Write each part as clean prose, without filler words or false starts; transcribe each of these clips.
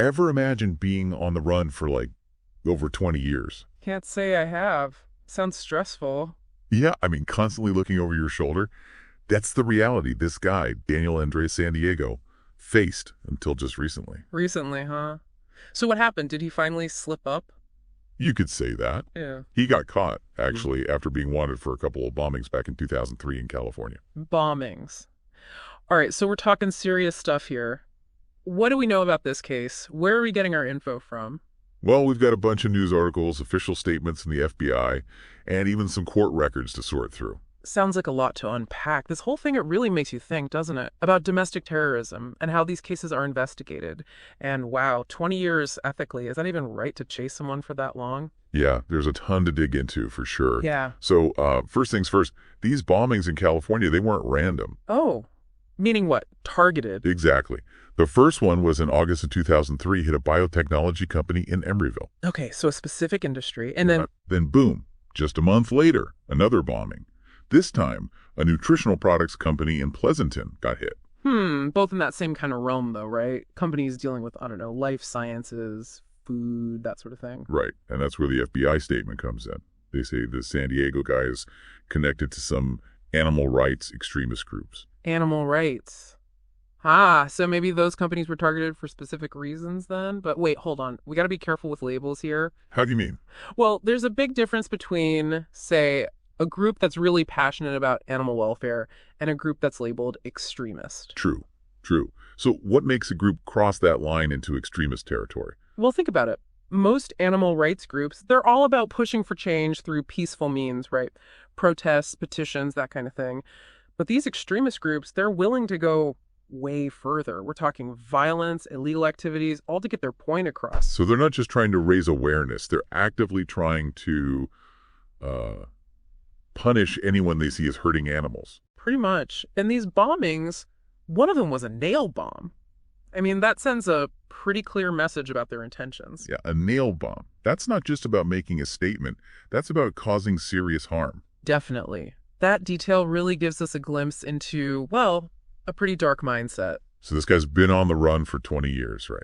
Ever imagine being on the run for like over 20 years? Can't say I have. Sounds stressful. Yeah, I mean, constantly looking over your shoulder. That's the reality this guy, Daniel Andreas San Diego, faced until just recently. Recently, huh? So what happened? Did he finally slip up? You could say that. Yeah. He got caught, actually, after being wanted for a couple of bombings back in 2003 in California. Bombings. All right, so we're talking serious stuff here. What do we know about this case? Where are we getting our info from? Well, we've got a bunch of news articles, official statements from the FBI, and even some court records to sort through. Sounds like a lot to unpack. This whole thing, it really makes you think, doesn't it? About domestic terrorism and how these cases are investigated. And wow, 20 years ethically, is that even right to chase someone for that long? Yeah, there's a ton to dig into for sure. Yeah. So, first things first, these bombings in California, they weren't random. Oh, meaning what? Targeted. Exactly. The first one was in August of 2003, hit a biotechnology company in Emeryville. Okay, so a specific industry, and then... Then boom, just a month later, another bombing. This time, a nutritional products company in Pleasanton got hit. Both in that same kind of realm, though, right? Companies dealing with, I don't know, life sciences, food, that sort of thing. Right, and that's where the FBI statement comes in. They say the San Diego guy is connected to some animal rights extremist groups. Animal rights. So maybe those companies were targeted for specific reasons then? But wait, hold on. We got to be careful with labels here. How do you mean? Well, there's a big difference between, say, a group that's really passionate about animal welfare and a group that's labeled extremist. True. So what makes a group cross that line into extremist territory? Well, think about it. Most animal rights groups, they're all about pushing for change through peaceful means, right? Protests, petitions, that kind of thing. But these extremist groups, they're willing to go way further. We're talking violence, illegal activities, all to get their point across. So they're not just trying to raise awareness. They're actively trying to punish anyone they see as hurting animals. Pretty much. And these bombings, one of them was a nail bomb. I mean, that sends a pretty clear message about their intentions. Yeah, a nail bomb. That's not just about making a statement. That's about causing serious harm. Definitely. That detail really gives us a glimpse into, well, a pretty dark mindset. So this guy's been on the run for 20 years, right?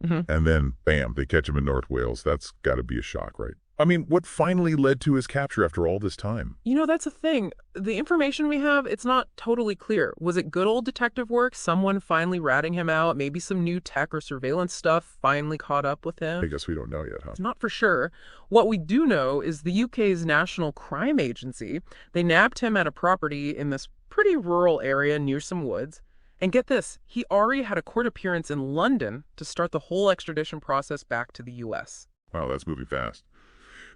Mm-hmm. And then, bam, they catch him in North Wales. That's got to be a shock, right? I mean, what finally led to his capture after all this time? You know, that's the thing. The information we have, it's not totally clear. Was it good old detective work? Someone finally ratting him out? Maybe some new tech or surveillance stuff finally caught up with him? I guess we don't know yet, huh? Not for sure. What we do know is the UK's National Crime Agency, they nabbed him at a property in this pretty rural area near some woods. And get this, he already had a court appearance in London to start the whole extradition process back to the US. Wow, that's moving fast.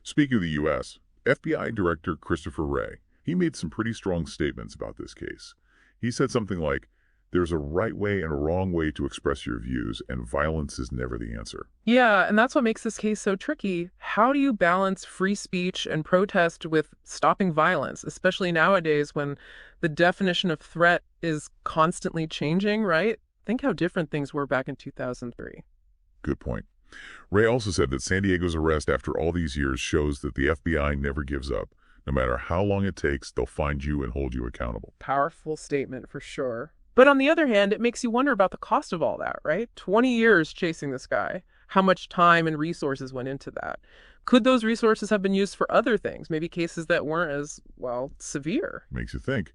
Speaking of the U.S., FBI Director Christopher Wray, he made some pretty strong statements about this case. He said something like, there's a right way and a wrong way to express your views, and violence is never the answer. Yeah, and that's what makes this case so tricky. How do you balance free speech and protest with stopping violence, especially nowadays when the definition of threat is constantly changing, right? Think how different things were back in 2003. Good point. Wray also said that San Diego's arrest after all these years shows that the FBI never gives up. No matter how long it takes, they'll find you and hold you accountable. Powerful statement for sure. But on the other hand, it makes you wonder about the cost of all that, right? 20 years chasing this guy. How much time and resources went into that? Could those resources have been used for other things? Maybe cases that weren't as, well, severe. Makes you think.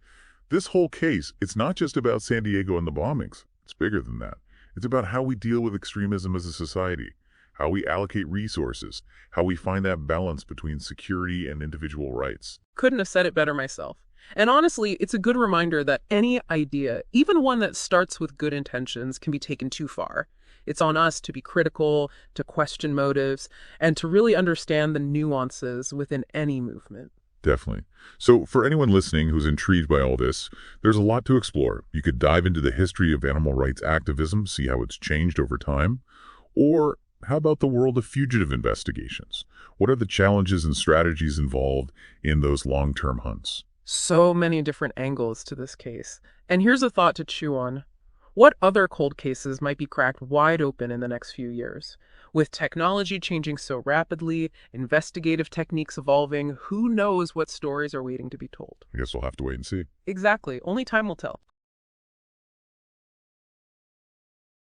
This whole case, it's not just about San Diego and the bombings. It's bigger than that. It's about how we deal with extremism as a society, how we allocate resources, how we find that balance between security and individual rights. Couldn't have said it better myself. And honestly, it's a good reminder that any idea, even one that starts with good intentions, can be taken too far. It's on us to be critical, to question motives, and to really understand the nuances within any movement. Definitely. So for anyone listening who's intrigued by all this, there's a lot to explore. You could dive into the history of animal rights activism, see how it's changed over time. Or how about the world of fugitive investigations? What are the challenges and strategies involved in those long-term hunts? So many different angles to this case. And here's a thought to chew on. What other cold cases might be cracked wide open in the next few years? With technology changing so rapidly, investigative techniques evolving, who knows what stories are waiting to be told? I guess we'll have to wait and see. Exactly. Only time will tell.